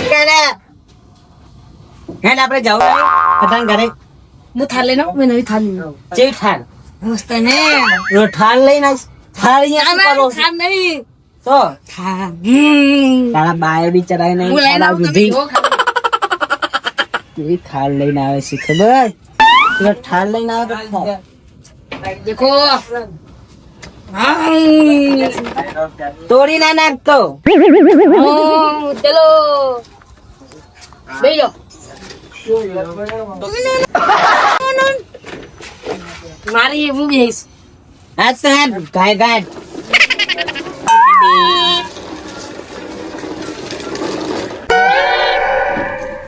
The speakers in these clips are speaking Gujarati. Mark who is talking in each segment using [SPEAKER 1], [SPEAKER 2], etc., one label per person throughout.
[SPEAKER 1] ગાડા હેડ આપણે જાવ પતંગ ઘરે
[SPEAKER 2] હું થાળ લઈને આવું મેં નવી થાળ લઈને આવું
[SPEAKER 1] જે ઠાલ
[SPEAKER 2] મસ્ત ને
[SPEAKER 1] રો ઠાલ લઈને આવીશ ઠાલ અહીંયા શું કરો છો?
[SPEAKER 2] થાળ નહીં
[SPEAKER 1] તો
[SPEAKER 2] થાળ
[SPEAKER 1] તારા બાય બી ચડાય નહીં
[SPEAKER 2] હું લઈને
[SPEAKER 1] તારા
[SPEAKER 2] આવું
[SPEAKER 1] દૂધી
[SPEAKER 2] તમે જો ખાલી.
[SPEAKER 1] એ ઠાલ લઈને આવે છે ખબર તું ઠાલ લઈને આવે તો ઠાલ.
[SPEAKER 2] દેખો
[SPEAKER 1] તોડી ના નાખતો
[SPEAKER 2] ચલો બેજો મારી હું બેસ
[SPEAKER 1] આજ તો હેડ ગાય ગાય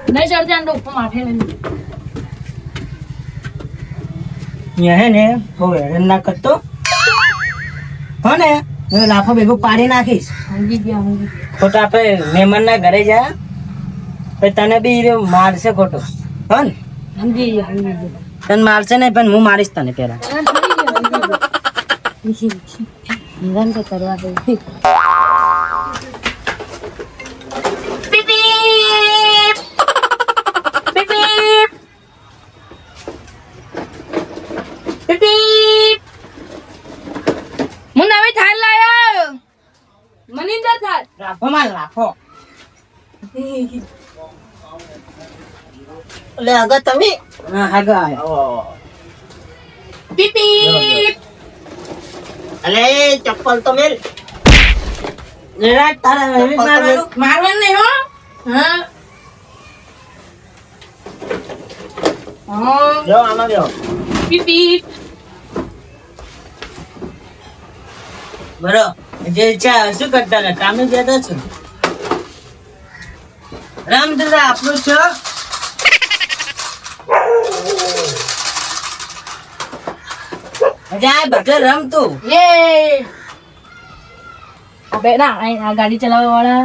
[SPEAKER 2] નહીં ચડતે આંડો ઉપર માથે નહીં
[SPEAKER 1] અહીંયા હે ને બહુ હેરાન ના કરતો હો ને હવે લાફો ભેગો પાડી નાખીશ
[SPEAKER 2] સમજી ગયા
[SPEAKER 1] ખોટા આપણે મહેમાન ના ઘરે જા પછી તને બી ઈ મારશે ખોટો હો ને
[SPEAKER 2] સમજી ગયા
[SPEAKER 1] તને મારશે નહીં પણ હું મારીશ તને પેલા
[SPEAKER 2] નિદાન તો કરવા દે હું નવી થાળ લાયો મનિંદર થાળ
[SPEAKER 1] લાફો માર લાફો એટલે આગળ તમે હા આગળ આવ્યો
[SPEAKER 2] પીપી
[SPEAKER 1] અલે ચપ્પલ તો મેલ જરા તારા હેવી મારવાનું
[SPEAKER 2] મારવાનું નહીં હો હા હા
[SPEAKER 1] જો આમાં જો
[SPEAKER 2] પીપી
[SPEAKER 1] બરો જે ઈચ્છા શું કરતા હતા કામે જતા છો રામ દાદા આપણું છો જા બધે રમતું
[SPEAKER 2] યે અબે ના આ ગાડી ચલાવવા વાળા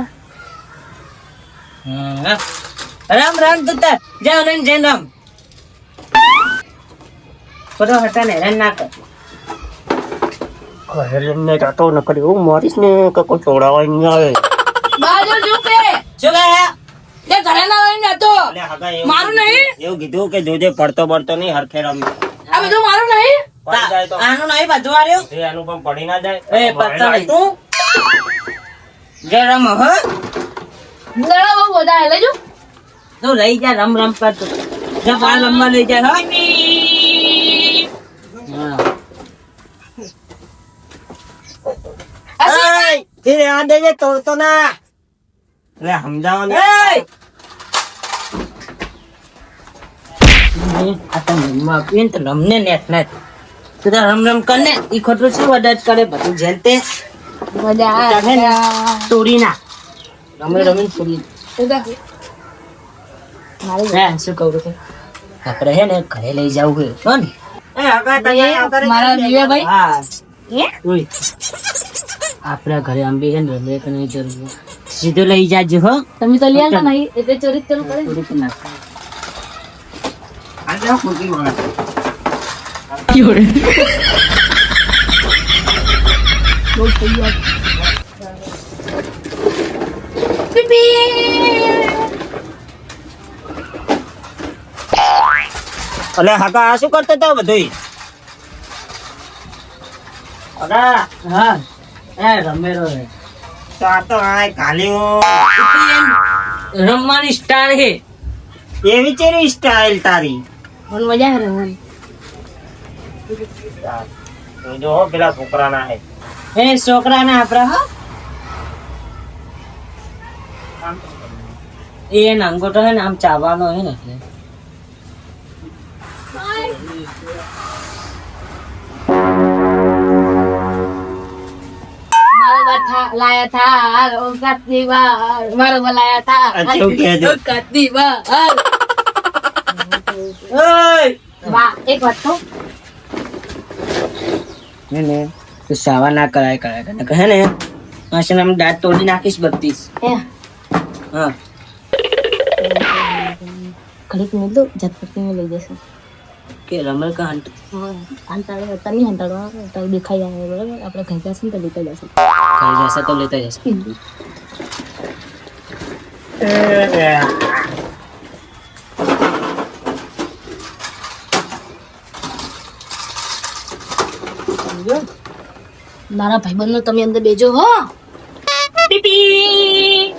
[SPEAKER 1] રામ રામ તુતા જાઓ લઈને જઈને રામ બધો હટા ને હેરાન ના કર
[SPEAKER 3] ને કાકો ન કર્યો મારીશ ને કાકો ચોડાવા નહીં આવે
[SPEAKER 2] બાજુ ઝૂકે
[SPEAKER 1] શું કહે
[SPEAKER 2] તે ઘરે ના લઈને હતો
[SPEAKER 3] એટલે હગા એવું
[SPEAKER 2] મારું નહીં
[SPEAKER 3] એવું કીધું કે જોજે પડતો પડતો નહીં હરખે રમ
[SPEAKER 2] આ બધું મારું નહીં
[SPEAKER 3] પડી જાય તો
[SPEAKER 1] આનું નહીં બધું આર્યું
[SPEAKER 3] એ આનું પણ પડી ના જાય
[SPEAKER 1] એ પત્તા નહીં તું જે રમ હ
[SPEAKER 2] લડા બહુ બધા હે લેજો
[SPEAKER 1] તું લઈ જા રમ રમ કર તું જા બાર રમવા લઈ જા હા
[SPEAKER 3] એય, ધીરે આ દેજે તોડતો ના એટલે સમજાવો ને
[SPEAKER 1] આ તો રમવા આપીએ ને તો રમને નેટ નેટ તું તો રમ રમ કર ને ઈ ખોટું શું વડાટ કરે બધું જેમ તે
[SPEAKER 2] મજા
[SPEAKER 1] ચાલે ને તોડી ના રમે રમીને તોડી હે શું કહું છું આપણે હે ને ઘરે લઈ જવું છે હો ને એ આગળ
[SPEAKER 2] મારા દિવ્યાભાઈ
[SPEAKER 1] હા
[SPEAKER 2] હે
[SPEAKER 1] ઓય આપણા ઘરે આંબી છે ને રમે કે નહીં જરૂર સીધો લઈ જાજો હો
[SPEAKER 2] તમે તો લઈ આવતા નહીં એટલે ચોરી કરવું પડે
[SPEAKER 1] થોડી તો નાખ
[SPEAKER 3] આ ખોટી વાત એટલે હગા આ શું કરતા હતા બધું હગા
[SPEAKER 1] હા એ રમેરો રે
[SPEAKER 3] તો આ તો આ કાલ્યો
[SPEAKER 1] રમવાની સ્ટાર હે
[SPEAKER 3] એવી ચેરી સ્ટાઇલ તારી
[SPEAKER 2] મને મજા આવે રમવાની
[SPEAKER 3] જો હો પેલા છોકરાના હે
[SPEAKER 1] એ છોકરાના આપડા હો એ નાંગોટો હે ને આમ ચાવવાનો હે ને એટલે
[SPEAKER 2] મારો બાથા લાયા થા ઓ કાતી વાર મારો લાયા થા
[SPEAKER 3] આ કેવું કહે છે?
[SPEAKER 2] ઓ કાતી વાર
[SPEAKER 1] ઓય
[SPEAKER 2] વાહ એક વાત તો
[SPEAKER 1] ને તો સાવા ના કરાય ને કહે ને માસે આમ દાંત તોડી નાખીશ બત્તીસ
[SPEAKER 2] એ
[SPEAKER 1] હા
[SPEAKER 2] ઘડીક મેં દો ઝટપટ મેં લઈ જશે
[SPEAKER 1] કે રમણ કા હંટ
[SPEAKER 2] હંતાડો તની હંતાડો તો દેખાઈ જાય બરાબર આપણે ખાઈ જશે ને તો લેતા જશે
[SPEAKER 1] ખાઈ જશે તો લેતા જશે
[SPEAKER 2] મારા ભાઈબંધનો તમે અંદર બેજો હો પીપી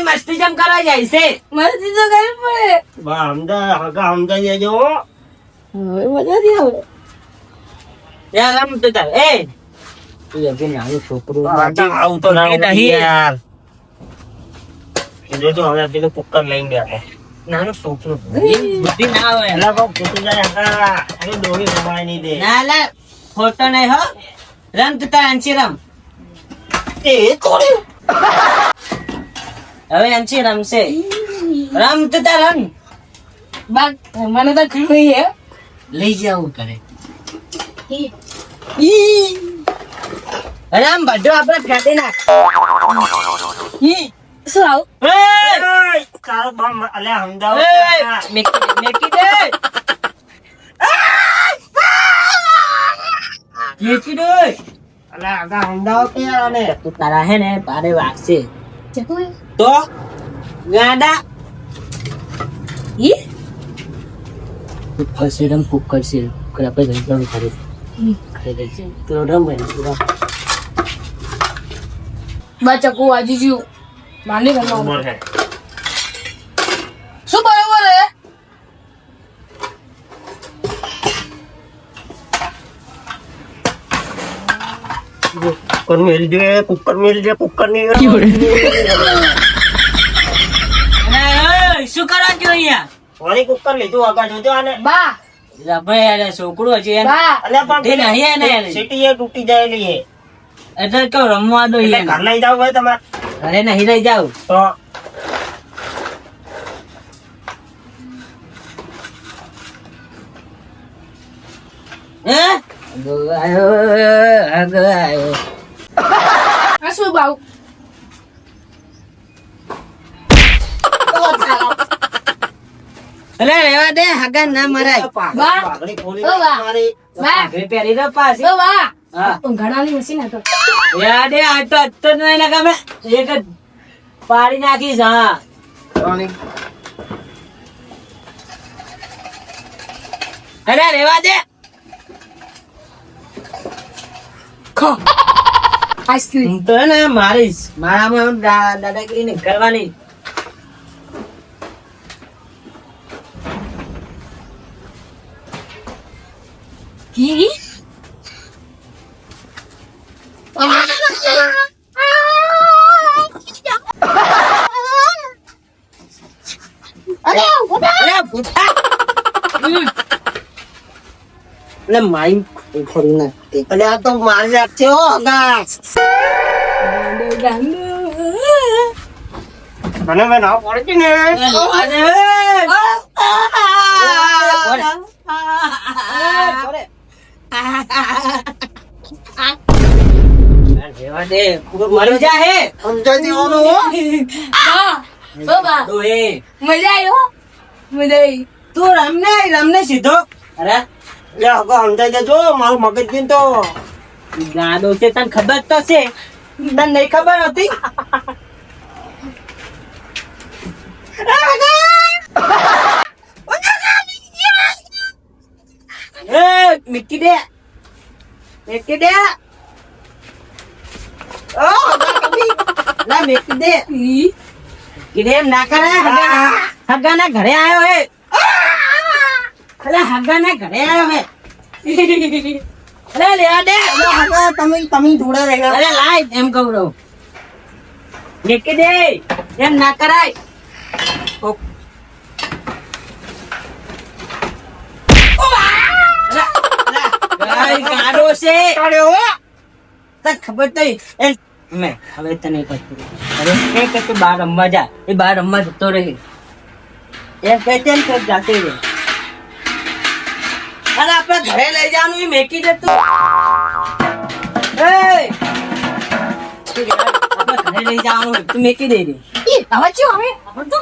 [SPEAKER 1] મસ્તી જમ કરવા જાય છે
[SPEAKER 2] મસ્તી તો કરવી પડે
[SPEAKER 3] હમદા જો
[SPEAKER 2] હવે મજા નહીં આવે
[SPEAKER 1] યાર આમ તો તાર એ તું એ નાનું છોકરું
[SPEAKER 3] આવું તો ના
[SPEAKER 1] નહીં.
[SPEAKER 3] યાર જો તો હવે પેલું કુકર લઈને ગયા
[SPEAKER 1] નાનું છોકરું બુદ્ધિ ના આવે
[SPEAKER 3] એલા બહુ ફૂટી જાય અરે દોરી રમાય નહીં દે
[SPEAKER 1] ના લે ફોટો નહીં હો રમ તું તાર અંશી રમ
[SPEAKER 3] એ કોડ્યું
[SPEAKER 1] હવે અંશી રમશે રમ તું તાર રમ
[SPEAKER 2] બાગ મને તો ખબર હે
[SPEAKER 1] લઈ જાવું કરે અરે આમ બધું આપણે કાઢી નાખ
[SPEAKER 2] શું આવું
[SPEAKER 3] તારો બમ અલે હમદા
[SPEAKER 1] મેકી દે મેકી દે
[SPEAKER 3] અલે આગા હમદા કે આને
[SPEAKER 1] તું તારા હે ને પારે વાગશે
[SPEAKER 2] ચકુ
[SPEAKER 1] તો ગાડા
[SPEAKER 2] ઈ
[SPEAKER 1] ફસે રમ કુક કરશે આપણે લઈ જવું ખરી ખાઈ લઈ છે તો રમ બને
[SPEAKER 2] બા ચકુ વાજી જ્યું માની ગયો
[SPEAKER 3] ઉમર હે
[SPEAKER 2] શું બરોબર હે
[SPEAKER 3] કુકર મેલ દે કુકર ની
[SPEAKER 1] શું કરવા જો અહીંયા
[SPEAKER 3] વળી કુકર લીધું આગળ જોજો આને
[SPEAKER 2] બા
[SPEAKER 1] ભાઈ યાર છોકરું હજી એને
[SPEAKER 2] બા
[SPEAKER 3] અલે
[SPEAKER 1] તે નહીં
[SPEAKER 3] પણ
[SPEAKER 1] એને
[SPEAKER 3] સીટી એ તૂટી જાયેલી હે
[SPEAKER 1] એટલે તો રમવા દો
[SPEAKER 3] એટલે
[SPEAKER 1] એને
[SPEAKER 3] ઘર લઈ જાવ હોય તમારે
[SPEAKER 1] ઘરે નહીં લઈ જાવ
[SPEAKER 3] તો
[SPEAKER 1] હે આયો
[SPEAKER 2] આ શું બાવ
[SPEAKER 1] અરે રેવા દે હગા ના મરાય
[SPEAKER 3] પાઘડી ખોલી
[SPEAKER 2] ઓ બા.
[SPEAKER 3] મારી
[SPEAKER 2] બા
[SPEAKER 1] ઘરે પહેરી દો પાછી
[SPEAKER 2] ઓ બા
[SPEAKER 1] હા
[SPEAKER 2] ઘણાની મશીન હતો
[SPEAKER 1] યાર દે આ તો અત્તર નહીં ના કામે એક જ પાડી નાખીશ હા અરે રેવા દે
[SPEAKER 2] ખો આઈસ્ક્રીમ
[SPEAKER 1] હું તો હે ને મારીશ મારામાં દાદાગીરી નહીં કરવાની
[SPEAKER 2] કી
[SPEAKER 1] અરે ભૂતા એટલે માઈ ફરી નાખતી
[SPEAKER 3] એટલે આ તો મારી રાખશે હો આગા મને મેં ના પડતી ને
[SPEAKER 1] મરી જા હે
[SPEAKER 3] સમજાય દેવાનું હો
[SPEAKER 2] બા ઓ બા
[SPEAKER 1] તો એ
[SPEAKER 2] મજા આવ્યો મજા આવી
[SPEAKER 1] તું રમને સીધો અરે
[SPEAKER 3] લે આગા સમજાય દેજો મારું મગજ બી તો
[SPEAKER 1] ગાડો છે તને ખબર તો છે તને નહીં ખબર હતી મિકી દે ઓ ના મિકી દે કીધે એમ ના કરે હગા ના ઘરે આવ્યો હે અરે હગા ના ઘરે આવ્યો હે અરે લેવા દે
[SPEAKER 3] તમે જોડે રહ્યા
[SPEAKER 1] અરે લાય એમ કહું રહું મિકી દે એમ ના કરાય ગાડો છે તને ખબર તો મેં હવે તને એક વાત કરું. હવે એ કે તું બહાર રમવા જા, એ બહાર રમવા જતો રહે. એ કહે છે ને કે જાતે રહે. અને આપણે ઘરે લઈ જવાનું એ મેકી દે તું. એ! આપણે ઘરે લઈ જવાનું હોય, તું મેકી દે રે.
[SPEAKER 2] હવે શું હવે?
[SPEAKER 1] આપણે તો